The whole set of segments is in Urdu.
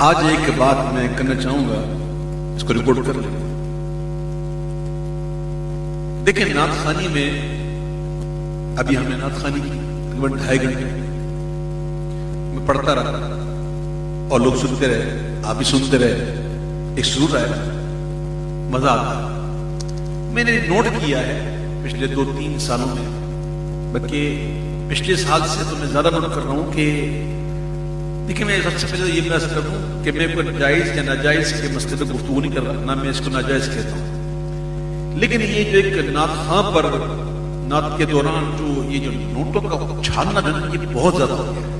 آج ایک بات میں کرنا چاہوں گا، اس کو ریپورٹ کر لیں۔ دیکھیں نعت خوانی میں ابھی ہم نے نعت خوانی کی تقریباً 2.5 گھنٹے میں پڑھتا رہا اور لوگ سنتے رہے، آپ بھی سنتے رہے، ایک سرور آیا، مزہ آتا۔ میں نے نوٹ کیا ہے پچھلے 2-3 سالوں میں، بلکہ پچھلے سال سے تو میں زیادہ نوٹ کر رہا ہوں کہ دیکھیں میں سب سے پہلے یہ بحث کر رہا ہوں کہ میں کوئی جائز یا ناجائز کے مسئلے پہ گفتگو نہیں کر رہا، نہ میں اس کو ناجائز کہتا ہوں، لیکن یہ جو ایک نعت خواں پر نعت کے دوران جو یہ جو نوٹوں کا چھاننا جو یہ بہت زیادہ ہو گیا ہے،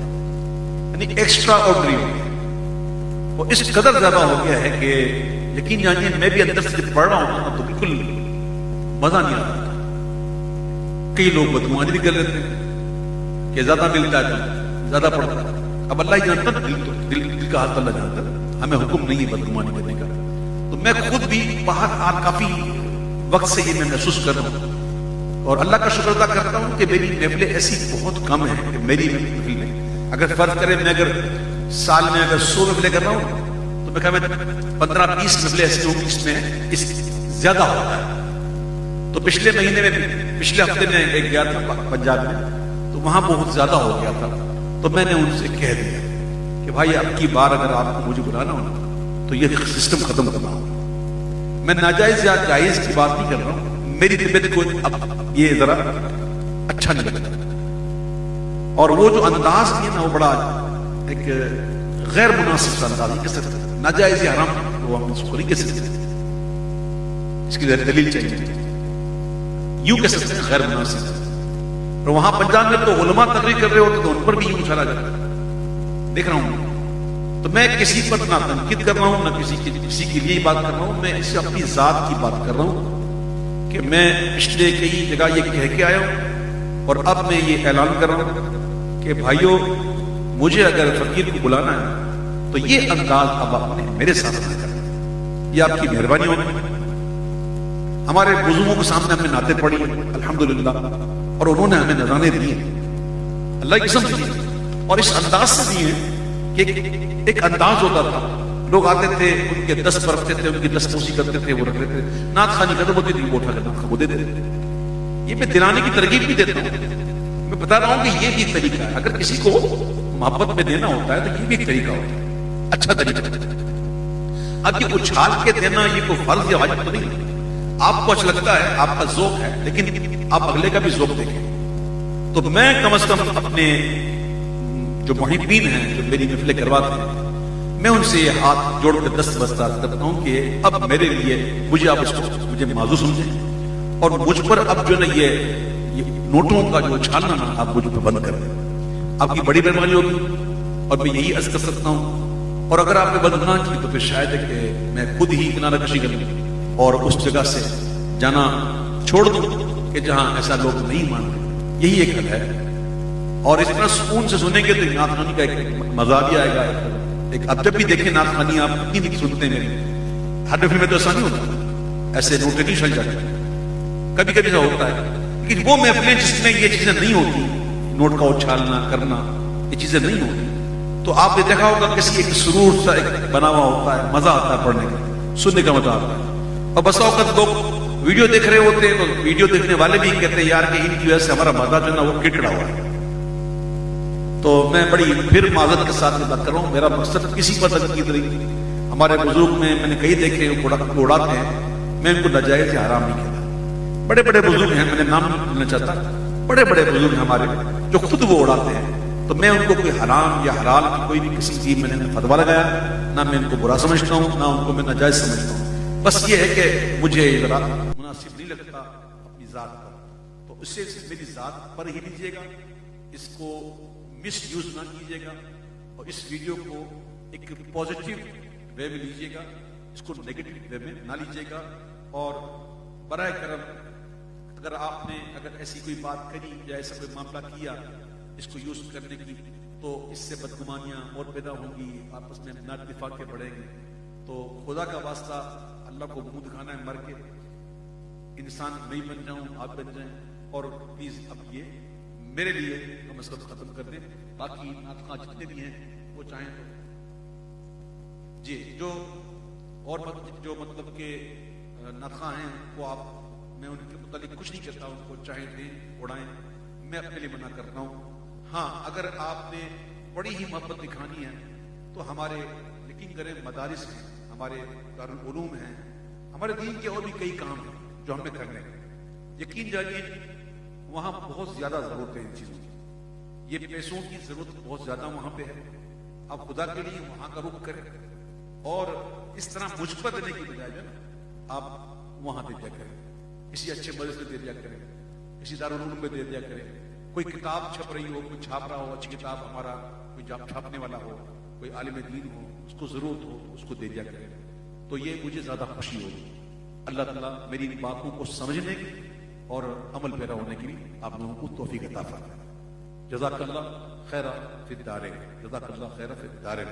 یعنی ایکسٹرا آرڈنری ہو گیا، وہ اس قدر زیادہ ہو گیا ہے کہ یقین جانیے میں بھی اندر سے جب پڑھ رہا ہوں تو بالکل مزہ نہیں آتا۔ کئی لوگ بدگمانی بھی کر لیتے ہیں کہ زیادہ ملتا ہے تو زیادہ پڑھتا ہے۔ اب اللہ ہی جانتا، دل کا حال اللہ جانتا، ہمیں حکم نہیں ہے بدگمانی کرنے کا۔ تو میں خود بھی باہر کافی وقت سے یہ میں محسوس کر رہا ہوں اور اللہ کا شکر ادا کرتا ہوں کہ میری محفلیں ایسی بہت کم ہیں کہ میری محفل میں اگر فرض کرے میں اگر سال میں اگر 100 محفلیں کر رہا ہوں تو میں کہا میں 15-20 محفلیں ایسی ہوں اس میں زیادہ ہوتا ہے۔ تو پچھلے مہینے میں پچھلے ہفتے میں ایک گیا تھا پنجاب میں، تو وہاں بہت زیادہ ہو گیا تھا، تو میں نے ان سے کہہ دیا کہ بھائی اب کی بار اگر آپ کو مجھے بلانا ہو تو یہ سسٹم ختم کرنا ہو۔ میں ناجائز یا جائز کی بات نہیں کر رہا ہوں، میری طبیعت کو اب یہ ذرا اچھا نہیں لگتا، اور وہ جو انداز ہے نا وہ بڑا ایک غیر مناسب سا انداز کہہ سکتے ہیں، ناجائز یا حرام وہ ہم اس کو نہیں کہہ سکتے، اس کی دلیل چاہیے، یوں کہہ سکتے ہیں غیر مناسب۔ اور وہاں پنجاب میں تو علماء تقریر کر رہے ہوتے تو ان پر بھی یوں اچھالا جاتا ہے، دیکھ رہا ہوں۔ تو میں کسی پر نہ تنقید کر رہا ہوں، نہ کسی کے لیے بات کر رہا ہوں، میں اس سے اپنی ذات کی بات کر رہا ہوں کہ میں پچھلے کئی جگہ یہ کہہ کے آیا ہوں اور اب میں یہ اعلان کر رہا ہوں کہ بھائیوں مجھے اگر فقیر کو بلانا ہے تو یہ انداز اب آپ نے میرے ساتھ نہ کرنا، یہ آپ کی مہربانی ہوگی۔ ہمارے بزرگوں کے سامنے ہم نے نعتیں پڑھی الحمدللہ اور انہوں نے ہمیں نذرانے دیے، اللہ کی قسم دیے، اور اس انداز سے دیے کہ ایک انداز ہوتا تھا، لوگ آتے تھے ان کے 10 پر رکھتے تھے، ان کی 10 موسی کرتے تھے، وہ رکھتے تھے، نعت خوانی ختم ہوتی تھی وہ اٹھا کے نعت وہ دے دیتے تھے۔ یہ میں دلانے کی ترغیب بھی دیتا ہوں، میں بتا رہا ہوں کہ یہ بھی ایک طریقہ ہے، اگر کسی کو محبت میں دینا ہوتا ہے تو یہ بھی ایک طریقہ ہوتا ہے، اچھا طریقہ۔ اب یہ اچھال کے دینا یہ کوئی فرض یا واجب تو نہیں، آپ کو اچھا لگتا ہے، آپ کا ذوق ہے، لیکن آپ اگلے کا بھی ذوق دیکھیں۔ تو میں کم از کم اپنے جو محبین ہیں جو میری محفلیں کرواتے ہیں، میں ان سے یہ ہاتھ جوڑ کے دستبردار کرتا ہوں کہ اب میرے لیے مجھے آپ اس کو مجھے معذور سمجھیں اور مجھ پر اب جو نا یہ نوٹوں کا جو چھالنا نا آپ مجھ پہ بند کر دیں، آپ کی بڑی مہربانی ہوگی اور میں یہی عرض کر سکتا ہوں۔ اور اگر آپ نے بند نہ کی تو پھر شاید ہے کہ میں خود ہی کنارہ کشی کر لوں اور اس جگہ سے جانا چھوڑ دوں کہ جہاں ایسا لوگ نہیں مانتے، یہی ایک حل ہے۔ اور اس طرح سکون سے سنیں گے تو نعت خوانی کا ایک مزہ بھی آئے گا۔ ایک اب جب بھی دیکھیں نعت خوانی آپ اتنی نہیں سنتے ہیں، ہر محفل میں تو ایسا نہیں ہوتا، ایسے نوٹے نہیں چل جاتے، کبھی کبھی ایسا ہوتا ہے، لیکن وہ محفلیں جس میں یہ چیزیں نہیں ہوتی، نوٹ کا اچھالنا کرنا یہ چیزیں نہیں ہوتی، تو آپ نے دیکھا ہوگا کسی ایک سرور سا ایک بنا ہوا ہوتا ہے، مزہ آتا ہے پڑھنے کا، سننے کا مزہ آتا ہے۔ اور بسا اوقات لوگ ویڈیو دیکھ رہے ہوتے ہیں تو ویڈیو دیکھنے والے بھی کہتے ہیں یار کہ ان کی وجہ سے ہمارا مزہ جو ہے نا وہ کٹڑا ہوا ہے۔ تو میں بڑی پھر معذرت کے ساتھ بات کر رہا ہوں، میرا مقصد کسی پر تنقید نہیں، ہمارے بزرگ میں نے کئی دیکھے اڑاتے ہیں، میں ان کو ناجائز یا حرام نہیں کہتا۔ بڑے بڑے بزرگ ہیں، میں نے نام نہیں لینا چاہتا، بڑے بڑے بزرگ ہیں ہمارے جو خود وہ اڑاتے ہیں، تو میں ان کو کوئی حرام یا حلال کی کوئی بھی قسم کی میں نے فتویٰ لگایا، نہ میں ان کو برا سمجھتا ہوں، نہ ان کو میں ناجائز سمجھتا ہوں۔ بس یہ ہے کہ مجھے ذرا مناسب نہیں لگتا اپنی ذات پر، تو اس سے میری ذات پر ہی لیجیے گا، اس کو مس یوز نہ کیجیے گا، اور اس ویڈیو کو ایک پازیٹیو وے میں لیجیے گا، اس کو نیگیٹو وے میں نہ لیجیے گا۔ اور برائے کرم اگر آپ نے ایسی کوئی بات کری یا ایسا کوئی معاملہ کیا اس کو یوز کرنے کی، تو اس سے بدگمانیاں اور پیدا ہوں گی، آپس میں اتفاق بڑھیں گے۔ تو خدا کا واسطہ اللہ کو منہ دکھانا ہے، مر کے انسان نہیں بن جاؤں، آپ بن جائیں، اور پلیز اب یہ میرے لیے کم از کم ختم کر دیں، باقی نعت خواں جتنے بھی ہیں وہ چاہیں تو جی جو اور جو مطلب کہ نخواہ ہیں وہ آپ، میں ان کے متعلق کچھ نہیں کہتا، ان کو چاہے دیں اڑائیں، میں اپنے لیے منع کرتا ہوں. ہاں اگر آپ نے بڑی ہی محبت دکھانی ہے تو ہمارے یقین کریں مدارس ہیں، ہمارے دارالعلوم ہیں، ہمارے دین کے اور بھی کئی کام ہیں جو ہم نے کرنے ہیں. یقین جانیے وہاں بہت زیادہ ضرورت ہے ان چیزوں کی. یہ پیسوں کی ضرورت بہت زیادہ وہاں پہ ہے. آپ خدا کے لیے وہاں کا رخ کریں اور اس طرح مجھ پر دینے کی بجائے آپ وہاں دے دیا کریں، کسی اچھے مدرسے میں دے دیا کریں، کسی دارالعلوم میں دے دیا کریں. کوئی کتاب چھپ رہی ہو، کوئی چھاپ رہا ہو اچھی کتاب، ہمارا کوئی چھاپنے والا ہو، کوئی عالم دین ہو، اس کو ضرورت ہو اس کو دے دیا کریں. تو یہ مجھے زیادہ خوشی ہوگی. اللہ تعالیٰ میری ان باتوں کو سمجھنے کی اور عمل پیرا ہونے کی بھی آپ لوگوں کو توفیق عطا فرمائے. جزاک اللہ خیر فی الدارین، جزاک اللہ خیر فی الدارین.